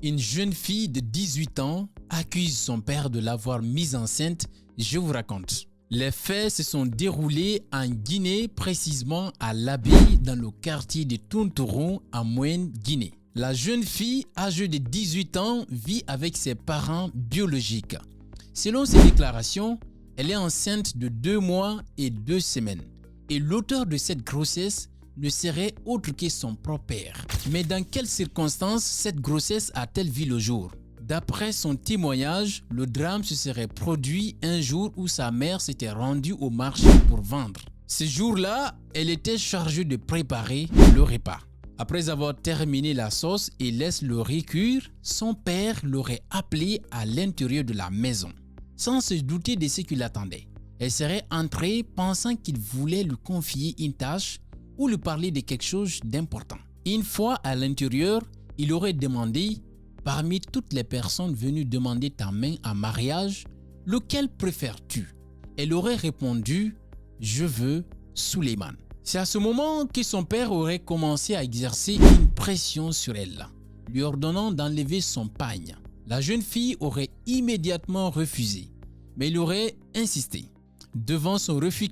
Une jeune fille de 18 ans accuse son père de l'avoir mise enceinte, je vous raconte. Les faits se sont déroulés en Guinée, précisément à l'abbaye dans le quartier de Tountourou en Moyenne-Guinée. La jeune fille, âgée de 18 ans, vit avec ses parents biologiques. Selon ses déclarations, elle est enceinte de 2 mois et 2 semaines. Et l'auteur de cette grossesse ne serait autre que son propre père. Mais dans quelles circonstances cette grossesse a-t-elle vu le jour? D'après son témoignage, le drame se serait produit un jour où sa mère s'était rendue au marché pour vendre. Ce jour-là, elle était chargée de préparer le repas. Après avoir terminé la sauce et laisse le riz cuire, son père l'aurait appelée à l'intérieur de la maison. Sans se douter de ce qui l'attendait, elle serait entrée pensant qu'il voulait lui confier une tâche ou lui parler de quelque chose d'important. Une fois à l'intérieur, il aurait demandé: parmi toutes les personnes venues demander ta main en mariage, lequel préfères-tu? Elle aurait répondu: je veux Suleiman. C'est à ce moment que son père aurait commencé à exercer une pression sur elle, lui ordonnant d'enlever son pagne. La jeune fille aurait immédiatement refusé, mais il aurait insisté. Devant son refus